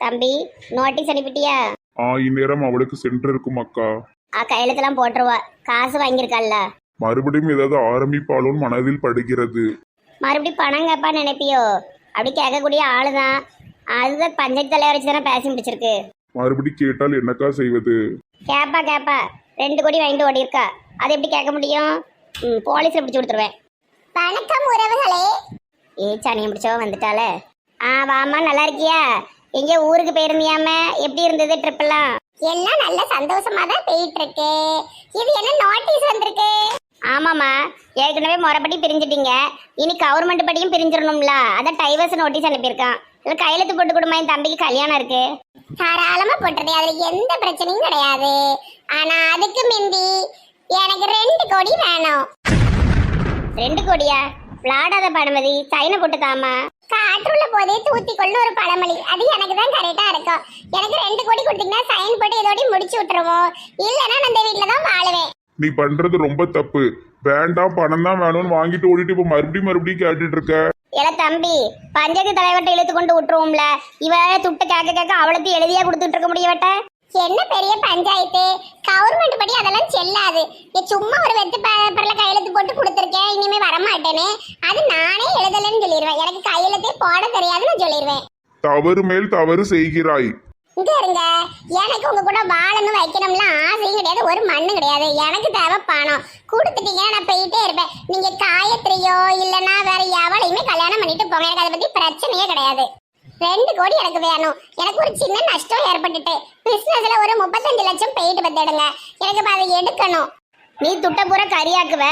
தம்பி, நோட்டீஸ் அனுப்பிட்டியா? இந்நேரம் அவளுக்கு சென்று இருக்கும் அக்கா. கையெழுத்தெல்லாம் போட்டுருவா. காசு வாங்கியிருக்காள்ல. மறுபடியும் ஏதாவது ஆரம்பிப்பாளோன்னு மனதில் படுகிறது. மறுபடியும் பணம் கேப்பா நினைப்பியோ? அப்படி கேட்கக்கூடிய ஆளுதான். அதுதான் பஞ்சாயத்து தலைவர் வச்சு தானே பேசி முடிச்சிருக்கு. மறுபடி கேட்டால் என்னக்கா செய்வது? கேப்பா 2 கோடி வாங்கிட்டு ஓடி இருக்கா. அது எப்படி கேட்க முடியும்? போலீஸ்ல பிடிச்சு கொடுத்துருவேன். வணக்கம் உறவுகளே. சனியை பிடிச்சவ வந்துட்டாலே. வாமா, நல்லா இருக்கியா? எங்க ஊருக்கு போயிருந்தியாம? எப்படி இருந்தது ட்ரிப் எல்லாம்? எல்லாம் நல்ல சந்தோஷமா தான் போயிட்டு இருக்கு. இது என்ன நோட்டீஸ் வந்திருக்கு? ஆமாமா, ஏற்கனவே முறைப்படி பிரிஞ்சிட்டீங்க. இனி கவர்மெண்ட் படியும் பிரிஞ்சிடணும்ல. அதான் டைவர்ஸ் நோட்டீஸ் அனுப்பியிருக்கான். இதுல கையெழுத்து போட்டு கொடுமா, என் தம்பிக்கு கல்யாணம் இருக்கு. தாராளமா போட்டுறது, அதுல எந்த பிரச்சனையும் கிடையாது. ஆனா அதுக்கு மிந்தி எனக்கு 2 கோடி வேணும். 2 கோடியா? விளாடாத பணமதி, சைனை போட்டு தாமா. காற்றுள்ள போதே தூத்தி கொள்ள ஒரு பழமொழி, அது எனக்கு தான் கரெக்டா இருக்கும். எனக்கு 2 கோடி கொடுத்தீங்கன்னா சைன் போட்டு இதோடய முடிச்சு விட்டுருவோம். இல்லைன்னா நான் இந்த வீட்டுல தான் வாழுவேன். நீ பண்றது ரொம்ப தப்பு. வேண்டாம், பணம் தான் வேணும்னு வாங்கிட்டு ஓடிட்டு இப்ப மறுபடியும் கேட்டுட்டு இருக்க. ஏல தம்பி, பஞ்சாயத்து தலைவர்கிட்ட இழுத்து கொண்டு விட்டுருவோம்ல. இவ துட்டு கேட்க அவளுக்கு எழுதியா கொடுத்துட்டு இருக்க முடியவட்ட. என்ன பெரிய பஞ்சாயத்து? கவர்மெண்ட் படி அதெல்லாம் செல்லாது. சும்மா ஒரு வெத்து பேப்பர்ல கையெழுத்து போட்டு கொடுத்துருக்கேன், இனிமே வரமாட்டேன்னு. அது நானே எழுதலன்னு சொல்லிடுவேன். எனக்கு கையெழுத்தே போட தெரியாதுன்னு சொல்லிடுவேன். தவறு மேல் தவறு செய்கிறாய். இங்க இருங்க, எனக்கு உங்க கூட வாழணும் வைக்கணும்லாம் ஆசையும் கிடையாது, ஒரு மண்ணு கிடையாது. எனக்கு தேவை பணம். கொடுத்துட்டீங்க, நான் போயிட்டே இருப்பேன். நீங்க காயத்ரியோ இல்லைன்னா வேற எவளையுமே கல்யாணம் பண்ணிட்டு போங்க. எனக்கு அதை பத்தி பிரச்சனையே கிடையாது. 2 கோடி எனக்கு வேணும். எனக்கு ஒரு சின்ன நஷ்டம் ஏற்பட்டுட்டு பிசினஸ்ல ஒரு 35 லட்சம் போயிட்டு வந்துடுங்க. எனக்கு அதை எடுக்கணும். நீ துட்ட பூரா கரியாக்குவ.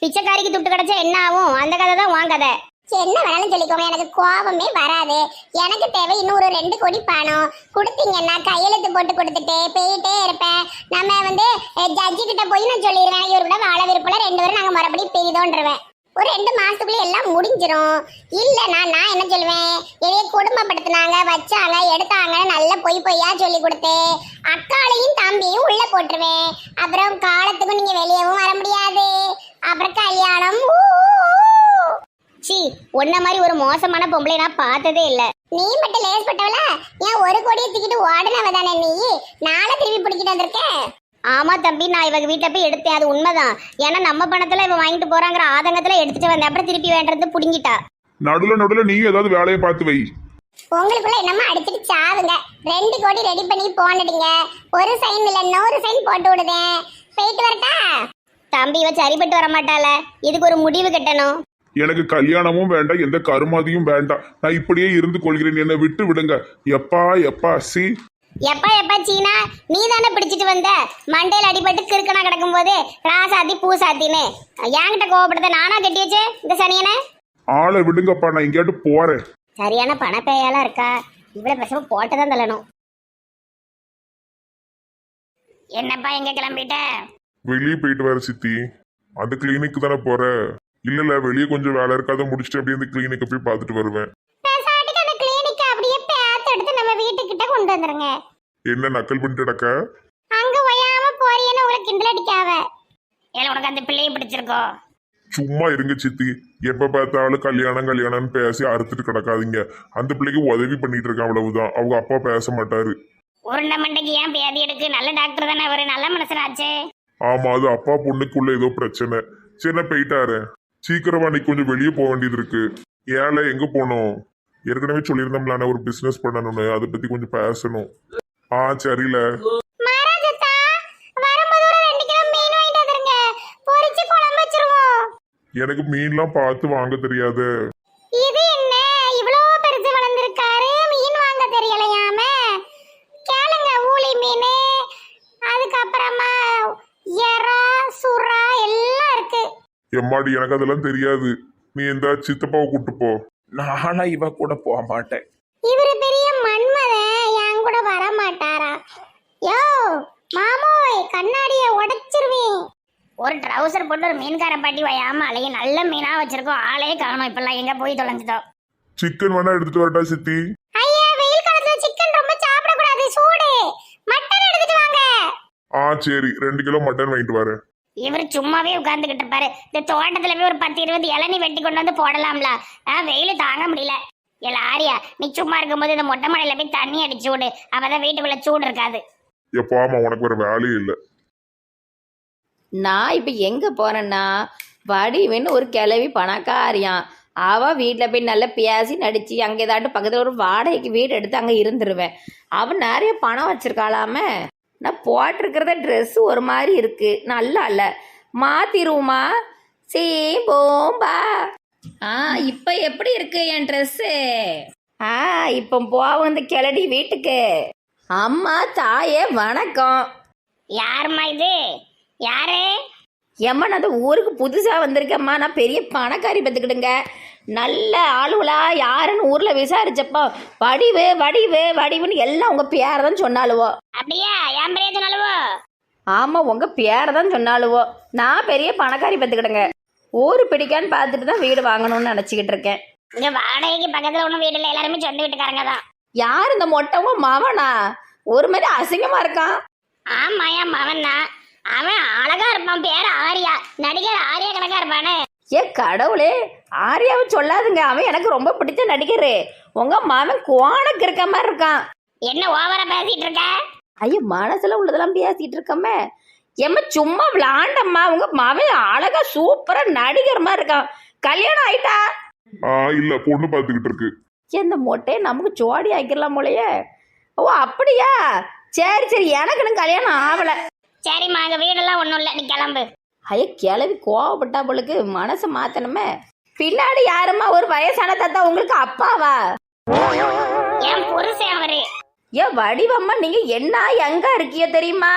பிச்சைக்காரிக்கு துட்டு கிடைச்சா என்ன ஆகும்? அந்த கதை தான் உன் கதை. என்ன வேணாலும் சொல்லிக்கோங்க, எனக்கு கோபமே வராது. எனக்கு தேவை இன்னொரு 2 கோடி பணம். கொடுத்தீங்கன்னா கையெழுத்து போட்டு கொடுத்துட்டு போயிட்டே இருப்பேன். நம்ம ஜட்ஜி கிட்ட போய் நான் சொல்லிடுவேன், இவர் கூட வாழ விருப்பம் 2 பேரும் நாங்கள் மறுபடியும் பிரிதோன்றுவேன். ஒரு 2 மாசத்துக்குள்ள எல்லாம் முடிஞ்சிடும். இல்லைன்னா நான் என்ன சொல்லுவேன், என்னைய குடும்பப்படுத்தினாங்க, வச்சாங்க, எடுத்தாங்க, நல்ல பொய்யா சொல்லி கொடுத்து அக்காளையும் தம்பியும் உள்ள போட்டுருவேன். அப்புறம் காலத்துக்கும் நீங்க வெளியவும் வர முடியாது. அப்புறம் கல்யாணம். சி, உன்ன மாதிரி ஒரு மோசமான பொம்பளை நான் பார்த்ததே இல்ல. நீ மட்டும் லேஸ்பட்டவள? ஏன் 1 கோடியை தூக்கிட்டு ஓடுனவ தானே நீ? நாளை திரும்பி பிடிக்கிட்டு வந்திருக்க. ஆமா தம்பி, நான் இவங்க வீட்டை போய் எடுத்தேன். அது உண்மைதான். ஏன்னா நம்ம பணத்துல இவ வாங்கிட்டு போறாங்கிற ஆதங்கத்துல எடுத்துட்டு வந்தேன். அப்புறம் திருப்பி வேண்டது புடுங்கிட்டா. நடுல நீ ஏதாவது வேலையை பார்த்து வை. உங்களுக்குள்ள என்னமா அடிச்சுட்டு சாவுங்க. 2 கோடி ரெடி பண்ணி போனடிங்க. ஒரு சைன் இல்ல, இன்னொரு சைன் போட்டு விடுதேன். போயிட்டு வரட்டா? தம்பி, இவ சரிப்பட்டு வர மாட்டாள. இதுக்கு ஒரு முடிவு கட்டணும். எனக்கு கல்யாணமும் வேண்டாம், எந்த கருமாதியும் வேண்டாம். நான் இப்படியே இருந்து கொள்கிறேன். என்னை விட்டு விடுங்க. எப்பா சி. எப்பா சீனா, நீ தானே பிடிச்சிட்டு வந்த. மண்டையில் அடிபட்டு கிறுக்கனா கிடக்கும் போது ராசாத்தி பூசாத்தின்னு என்கிட்ட கோவப்படுத்த நானா கட்டி வச்சேன் இந்த சனியனை. ஆளை விடுங்கப்பா, நான் எங்கேயாட்டு போறேன். சரியான பணப்பேயாலாம் இருக்கா? இவ்வளவு பேச போட்டுதான் தள்ளணும். என்னப்பா, எங்க கிளம்பிட்ட? வெளியே போயிட்டு வர சித்தி. அந்த கிளினிக் தானே போற? இல்ல வெளியே கொஞ்சம் வேலை இருக்காத முடிச்சுட்டு அப்படியே அந்த கிளினிக்கை போய் பார்த்துட்டு வருவேன். வீட்டுக்கிட்ட கொண்டு வந்துருங்க. என்ன நக்கல் பண்ணிட்டு நடக்க? அங்க ஒயாம போறீன்னு உங்களை கிண்டல் அடிக்காவ. ஏல, உனக்கு அந்த பிள்ளையை பிடிச்சிருக்கோ? சும்மா இருங்க சித்தி. எப்ப பார்த்தாலும் கல்யாணம்னு பேசி அறுத்துட்டு கிடக்காதீங்க. அந்த பிள்ளைக்கு உதவி பண்ணிட்டு இருக்கான், அவ்வளவுதான். அவங்க அப்பா பேச மாட்டாரு. உருண்டை மண்டைக்கு ஏன் பேதி எடுக்கு? நல்ல டாக்டர் தானே அவரு, நல்ல மனசனாச்சே. ஆமா, அது அப்பா பொண்ணுக்குள்ள ஏதோ பிரச்சனை. சின்ன போயிட்டாரு. சீக்கிரமா நீ கொஞ்சம் வெளியே போக வேண்டியது இருக்கு. ஏல, எங்க போனோம்? ஏற்கனவே சொல்லியிருந்தோம்ல, ஒரு பிசினஸ் பண்ணணும்னு. அதை பத்தி கொஞ்சம் பேசணும். சரியில்ல. எனக்கு மீன்லாம் பார்த்து வாங்க தெரியாது. இது என்ன இவ்வளவு பெருசு வளர்ந்திருக்காரு, மீன் வாங்க தெரியலையாமே? கேளுங்க, ஊளி மீன், அதுக்கப்புறமா எறா, சுறா எல்லாம் இருக்கு. எம்மாடி, எனக்கு அதெல்லாம் தெரியாது. நீ இந்த சித்தப்பாவை கூட்டு போ. நானா இவ கூட போக மாட்டேன். இவரு பெரிய மன்மதன், என் கூட வர மாட்டாரா? யோ மாமோய், கண்ணாடிய உடைச்சிருவேன். ஒரு ட்ரௌசர் போட்டு ஒரு மீன்கார பாட்டி வயாம அலைய நல்ல மீனா வச்சிருக்கோம். ஆளே காணோம். இப்பெல்லாம் எங்க போய் தொலைஞ்சிட்டோம். சிக்கன் வேணா எடுத்துட்டு வரட்டா சித்தி? ஐயா, வெயில் காலத்துல சிக்கன் ரொம்ப சாப்பிட கூடாது, சூடு. மட்டன் எடுத்துட்டு வாங்க. சரி, 2 கிலோ மட்டன் வாங்கிட்டு வரேன். இவர் சும்மாவே உட்கார்ந்துகிட்டு இருப்பாரு. இந்த தோட்டத்துல போய் ஒரு 10-20 இளநீ வெட்டி கொண்டு வந்து போடலாம்ல. வெயில் தாங்க முடியல. இல்ல ஆரியா, நீ சும்மா இருக்கும்போது இந்த மொட்டை மாடியில போய் தண்ணி அடிச்சு விடு, அப்பதான் வீட்டுக்குள்ள சூடு இருக்காது. எப்பாமா உனக்கு வேற வேலையே இல்லை. நான் இப்போ எங்கே போகிறேன்னா வடிவேன்னு ஒரு கிளவி பணக்காரியான். அவள் வீட்டில் போய் நல்லா பேசி நடித்து அங்கே ஏதாட்டும் பக்கத்தில் ஒரு வாடகைக்கு வீடு எடுத்து அங்கே இருந்துருவேன். அவன் நிறைய பணம் வச்சிருக்காளாமே. நான் போட்டிருக்கிறத ட்ரெஸ்ஸு ஒரு மாதிரி இருக்குது, நல்லா இல்லை, மாற்றிடுவோமா? சீ போம்பா. இப்போ எப்படி இருக்கு என் ட்ரெஸ்ஸு? இப்போ போவோம் இந்த கிளடி வீட்டுக்கு. அம்மா தாயே வணக்கம். யாரும்மா இது? யாரு? ஏம்மா நான் அந்த ஊருக்கு புதுசாக வந்திருக்கேம்மா. நான் பெரிய பணக்காரி பார்த்துக்கிடுங்க. நல்ல ஆளுகளா யாருன்னு ஊரில் விசாரிச்சப்போ வடிவு வடிவு வடிவுன்னு எல்லாம் உங்கள் பேரை தான் சொன்னாலுவோ. அப்படியா? என் பெரிய சொன்னாலுவோ? ஆமாம், உங்கள் பேரை தான் சொன்னாலுவோ. நான் பெரிய பணக்காரி பார்த்துக்கிடுங்க. ஊர் பிடிக்கான்னு பார்த்துட்டு தான் வீடு வாங்கணும்னு நினச்சிக்கிட்டு இருக்கேன். இங்க வாடகைக்கு பக்கத்துல ஒன்றும் வீடு இல்லை, எல்லாருமே சொந்த வீட்டுக்காரங்க தான். யார் இந்த மொட்டவும் மவனா? ஒரு மாதிரி அசிங்கமாக இருக்கான். ஆமா, என் மகன் தான். அவன் அழகா இருப்பான், பேர் ஆரியா, நடிகர் ஆரியா கணக்கா இருப்பானே. ஏ கடவுளே, ஆரியாவை சொல்லாதுங்க. அவன் எனக்கு ரொம்ப பிடிச்ச நடிகர். உங்கள் மாமன் கோணக்கு இருக்க மாதிரி இருக்கான். என்ன ஓவரா பேசிட்டு இருக்க? ஐயோ, மனசுல உள்ளதெல்லாம் பேசிட்டு இருக்கமே. ஏம்மா சும்மா விளாண்டம்மா. உங்க மவன் அழகா சூப்பரா நடிகர் மாதிரி இருக்கான். கல்யாணம் ஆயிட்டா? இல்ல, பொண்ணு பார்த்துக்கிட்டு இருக்கு. இந்த மொட்டையை நமக்கு ஜோடி ஆக்கிடலாம் போலயே. ஓ அப்படியா? சரி சரி, எனக்கு இன்னும் கல்யாணம் ஆகல. சரிம்மா, அங்க வீடெல்லாம் ஒண்ணும் இல்லை, நீ கிளம்பு. ஐயா கிளவி கோவப்பட்டா போலுக்கு, மனசை மாத்தணுமே. பின்னாடி யாரும்மா? ஒரு வயசான தாத்தா உங்களுக்கு அப்பாவா? என் புருஷன் அவரு. ஏன் வடிவம்மா, நீங்க என்ன எங்க இருக்கியோ தெரியுமா?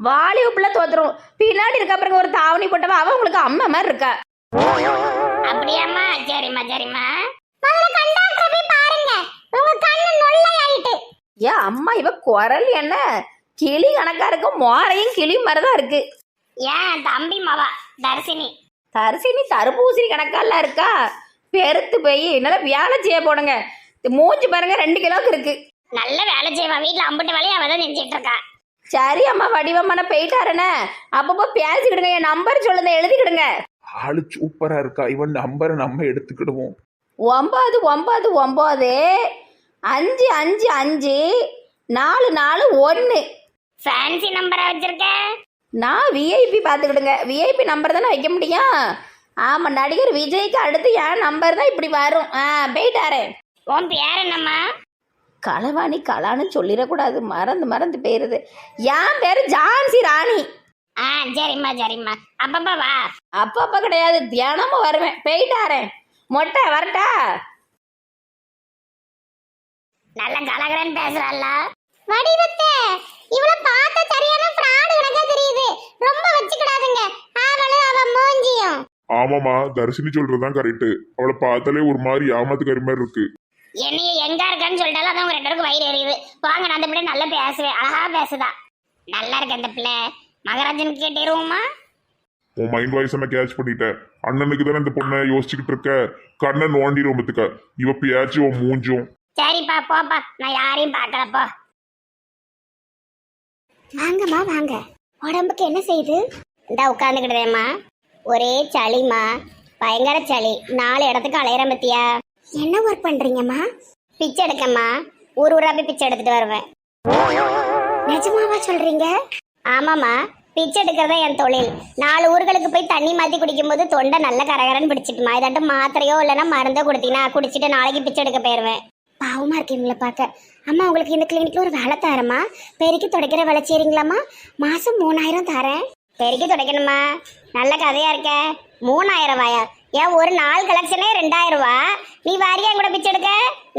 வாலிப பிள்ளை தோத்துரும். பின்னாடி இருக்க பாருங்க ஒரு தாவணி போட்டவா, அவ உங்களுக்கு அம்மா மாதிரி இருக்கா. அப்படியாம்மா? சரிம்மா சரிம்மா. முதல்ல கண்டாக்டர் போய் பாருங்க, உங்க கண்ணு நொல்லை ஆயிட்டு. ஏன் அம்மா, இவ குரல் என்ன கிளி கணக்கா இருக்கும், மோரையும் கிளி மாதிரிதான் இருக்கு. ஏன் தம்பி மாவா தர்சினி? தரிசினி தர்பூசணி கணக்காலாம் இருக்கா? பெருத்து போய் என்னால வேலை செய்ய போடுங்க. மூஞ்சி பாருங்க 2 கிலோக்கு இருக்கு. நல்ல வேலை செய்வா, வீட்டுல அம்புட்டு வேலையை அவதான் செஞ்சிட்டு இருக்கா. சரி அம்மா, வடிவம்மா நான் போயிட்டாருன்னு அப்பப்போ பேசிக்கிடுங்க. என் நம்பர் சொல்லுங்க, எழுதிக்கிடுங்க. ஆளு சூப்பரா இருக்கா. இவன் நம்பரை நம்ம எடுத்துக்கிடுவோம். 995555441. ஃபேன்சி நம்பரா வச்சிருக்க? நான் விஐபி பார்த்துக்கிடுங்க. விஐபி நம்பர் தானே வைக்க முடியும். ஆமாம், நடிகர் விஜய்க்கு அடுத்து என் நம்பர் தான் இப்படி வரும். போயிட்டாரு. உன் பேர் என்னம்மா? களவாணி கலான்னு சொல்லிடக்கூடாது, மறந்து போயிருது. என் பேரு ஜான்சி ராணி. சரிம்மா சரிம்மா. அப்பப்பா வா. அப்பப்ப கிடையாது, தினமும் வருவேன். போயிட்டாரே. மொட்டை வரட்டா? நல்ல கலகலன்னு பேசுறாள்ல. வடிவத்தை இவள பார்த்தா சரியான ஃப்ராட் கணக்கா தெரியுது. ரொம்ப வச்சுக்கிடாதுங்க. அவ மூஞ்சியும். ஆமாமா, தர்ஷினி சொல்றதுதான் கரெக்ட். அவளை பார்த்தாலே ஒரு மாதிரி ஏமாத்துக்காரி மாதிரி இருக்கு. என்னைய எங்க இருக்கான்னு சொல்லிட்டாலும் அதான் உங்க 2 பேருக்கு வயிறு எரியுது. வாங்க, நான் அந்த பிள்ளை நல்லா பேசுவேன், அழகா பேசுதா. நல்லா இருக்கு அந்த பிள்ளை. மகராஜன் கேட்டிருவோமா? உன் மைண்ட் வாய்ஸ் நான் கேட்ச் பண்ணிட்டேன். அண்ணனுக்கு தானே இந்த பொண்ணை யோசிச்சுக்கிட்டு இருக்க. கண்ணை நோண்டிடும் பத்துக்க. இவ பேச்சு உன் மூஞ்சும். சரிப்பா போப்பா, நான் யாரையும் பார்க்கலப்பா. வாங்கம்மா வாங்க. உடம்புக்கு என்ன செய்யுது? இந்த உட்காந்துக்கிட்டேம்மா. ஒரே சளிமா, பயங்கர சளி. 4 இடத்துக்கு அலையிற பத்தியா. என்ன ஒர்க் பண்றீங்கம்மா? பிச்சை எடுக்கம்மா. ஊரா போய் பிச்சை எடுத்துட்டு வருவேன். நிஜமாவா சொல்றீங்க? ஆமாம்மா, பிச்சை எடுக்கிறதா என் தொழில். 4 ஊர்களுக்கு போய் தண்ணி மாற்றி குடிக்கும்போது தொண்டை நல்ல கரகரன்னு பிடிச்சிட்டுமா. இதாட்டு மாத்திரையோ இல்லைன்னா மருந்தோ கொடுத்தீங்கன்னா குடிச்சிட்டு நாளைக்கு பிச்சை எடுக்க போயிடுவேன். பாவமா இருக்கீங்களா பார்க்க. அம்மா, உங்களுக்கு இந்த கிளினிக்ல ஒரு வேலை தரேம்மா. பெருக்கி துடைக்கிற வேலை செய்றீங்களாம்மா? மாசம் 3000 தரேன். பெருக்கி துடைக்கணுமா? நல்ல கதையா இருக்க. 3000 ரூபாயா? ஏன் ஒரு நாள் கலெக்ஷனே 2000 ரூபா. நீ வாரியா கூட பிச்சை எடுக்க?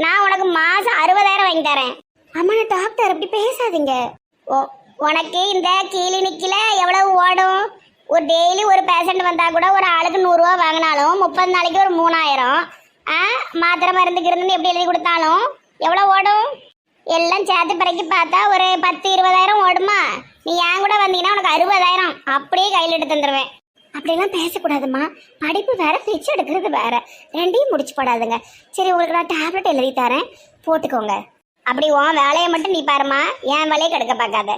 நான் உனக்கு மாசம் 60,000 வாங்கி தரேன். அம்மா, நான் டாக்டர், அப்படி பேசாதீங்க. உனக்கு இந்த கிளினிக்கில் எவ்வளவு ஓடும்? ஒரு டெய்லி ஒரு பேஷண்ட் வந்தால் கூட ஒரு ஆளுக்கு 100 ரூபா வாங்கினாலும் 30 நாளைக்கு ஒரு 3000. மாத்திரை மருந்துக்கு இருந்து எப்படி எழுதி கொடுத்தாலும் எவ்வளோ ஓடும்? எல்லாம் சேர்த்து பிறக்கி பார்த்தா ஒரு 10-20,000 ஓடுமா? நீ என் கூட வந்தீங்கன்னா உனக்கு 60,000 அப்படியே கையில் எடுத்து தந்துடுவேன். அப்படிலாம் பேசக்கூடாதுமா. படிப்பு வேற, பிச்சை எடுக்கிறது வேற. 2ஐயும் முடிச்சு போடாதுங்க. சரி, உங்களுக்கு நான் டேப்லெட் எழுதி தரேன், போட்டுக்கோங்க. அப்படி உன் வேலையை மட்டும் நீ பாருமா, என் வேலையை கெடுக்க பார்க்காத.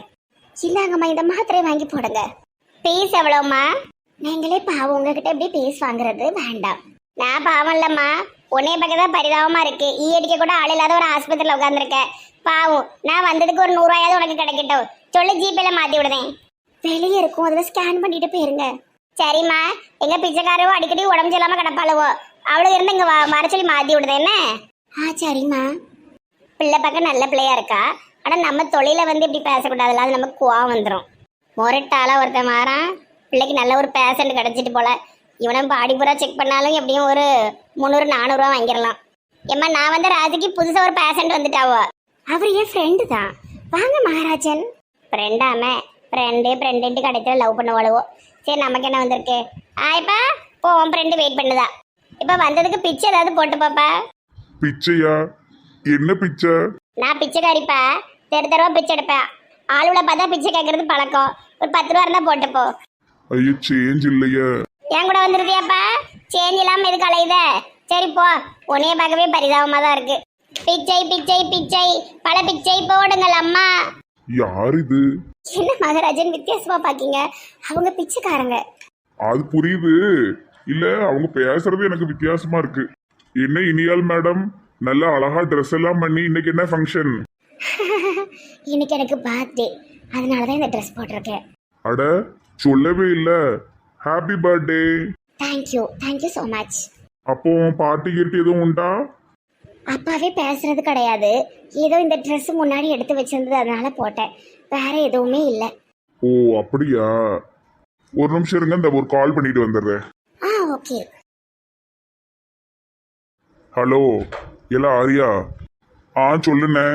இந்தாங்கம்மா, இந்த மாத்திரையை வாங்கி போடுங்க. பீஸ் எவ்வளோம்மா? நீங்களே பாவம், உங்ககிட்ட எப்படி பீஸ் வாங்குறது? வேண்டாம். நான் பாவம் இல்லைம்மா, உன்னைய பக்கம் தான் பரிதாபமா இருக்கு. ஈ அடிக்க கூட ஆள் இல்லாத ஒரு ஆஸ்பத்திரியில உட்காந்துருக்க. பாவம், நான் வந்ததுக்கு ஒரு 100 ரூபாயாவது உனக்கு கிடைக்கட்டும். சொல்லு, ஜிபேல மாத்தி விடுதேன். வெளியே இருக்கும், அதில் ஸ்கேன் பண்ணிட்டு போயிருங்க. சரிம்மா, எங்க பிச்சைக்காரவோ அடிக்கடி உடம்பு சொல்லாம கிடப்பாளுவோ, அவளுக்கு இருந்து இங்க வர சொல்லி மாத்தி விடுதே என்ன? சரிம்மா. பிள்ளை பக்கம் நல்ல பிள்ளையா இருக்கா. ஆனா நம்ம தொழில வந்து இப்படி பேசக்கூடாதுல்ல, அது நமக்கு கோவம் வந்துடும். முரட்டாளா ஒருத்தன் மாறான். பிள்ளைக்கு நல்ல ஒரு பேஷண்ட் கிடைச்சிட்டு போல. இவனை பாடிபுரா செக் பண்ணாலும் எப்படியும் ஒரு 300-400 ரூபா வாங்கிடலாம். ஏம்மா, நான் வந்து ராஜிக்கு புதுசா ஒரு பேஷண்ட் வந்துட்டாவோ. அவர் என் ஃப்ரெண்டு தான். வாங்க மகாராஜன். ஃப்ரெண்டாமே, ஃப்ரெண்டு கிடைச்சா லவ் பண்ண வாழுவோ. சரி, நமக்கு என்ன வந்திருக்கு? இப்ப போவோம். ஃப்ரெண்டு வெயிட் பண்ணுதா. இப்ப வந்ததுக்கு பிச்சை ஏதாவது போட்டு பாப்பா. பிச்சையா? என்ன பிச்சை? நான் பிச்சைக்காரிப்பா. தெருவா பிச்சை எடுப்பேன். ஆளுட பார்த்தா பிச்சை கேட்கறது பழக்கம். ஒரு 10 ரூபா இருந்தா போட்டுப்போ. ஐயோ, சேஞ்ச் இல்லையா? என் கூட வந்துருதியாப்பா? சேஞ்ச் இல்லாம எதுக்கு அலையுத? சரி போ, உன்னைய பார்க்கவே பரிதாபமா தான் இருக்கு. பிச்சை பிச்சை பிச்சை, பல பிச்சை போடுங்கள் அம்மா. யார் இது? என்ன மகாராஜன் வித்தியாசமா பாக்கீங்க? அவங்க பிச்சைக்காரங்க. அது புரியுது. இல்ல, அவங்க பேசுறது எனக்கு வித்தியாசமா இருக்கு. என்ன இனியால் மேடம், நல்ல அழகா ட்ரெஸ் எல்லாம் பண்ணி இன்னைக்கு என்ன ஃபங்க்ஷன்? இன்னைக்கு எனக்கு பர்த்டே, அதனாலதான் இந்த ட்ரெஸ் போட்டிருக்கேன். அட, சொல்லவே இல்ல. Happy birthday. Thank you so much. அப்போ பார்ட்டி கிட்ட எதுவும் உண்டா? அப்பாவே பேசுறது கிடையாது. ஏதோ இந்த ட்ரெஸ் முன்னாடி எடுத்து வச்சிருந்தது, அதனால போட்டேன். வேற எதுவுமே இல்லை. ஓ, அப்படியா? ஒரு நிமிஷம் இருங்க, இந்த ஒரு கால் பண்ணிட்டு வந்துடுறேன். ஓகே. ஹலோ, இல்ல ஆரியா? சொல்லுண்ணே.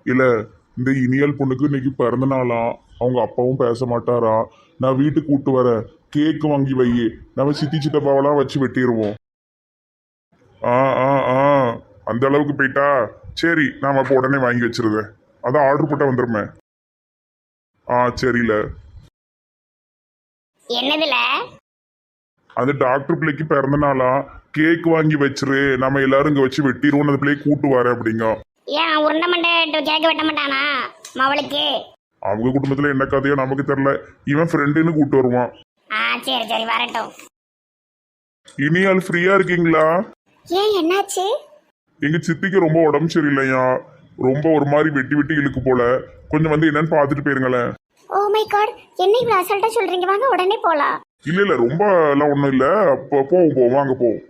இல்ல, இந்த இனியல் பொண்ணுக்கு இன்னைக்கு பிறந்த நாளா. அவங்க அப்பாவும் பேச மாட்டாரா. நான் வீட்டுக்கு கூட்டு வரேன். கேக் வாங்கி வை. நம்ம சித்தி சித்தப்பாவெல்லாம் வச்சு வெட்டிடுவோம். அந்த அளவுக்கு போயிட்டா சரி, நாம அப்போ உடனே வாங்கி வச்சிருந்தேன். அதான் ஆர்டர் போட்டா வந்துருமே. சரில. என்னதுல? அந்த டாக்டர் பிள்ளைக்கு பிறந்த நாளா. கேக் வாங்கி வச்சிரு, நம்ம எல்லாரும் இங்க வச்சு வெட்டிடுவோம். அந்த பிள்ளையை கூட்டு வரேன் அப்படிங்க. ஏன் உருண்டை மண்டை கேட்க வெட்ட மாட்டானா மவளுக்கு? அவங்க குடும்பத்துல என்ன கதையோ நமக்கு தெரியல. இவன் ஃப்ரெண்டுன்னு கூட்டு வருவான். சரி வரட்டும். இனியால் ஃப்ரீயா இருக்கீங்களா? ஏன், என்னாச்சு? எங்க சித்திக்கு ரொம்ப உடம்பு சரியில்லையா. ரொம்ப ஒரு மாதிரி வெட்டி வெட்டி இழுக்கு போல. கொஞ்சம் வந்து என்னன்னு பாத்துட்டு போயிருங்களேன். ஓ மை காட், என்ன இவ்வளவு அசால்ட்டா சொல்றீங்க? வாங்க உடனே போலாம். இல்ல ரொம்ப எல்லாம் ஒண்ணும் இல்ல. போவோம், வாங்க போவோம்.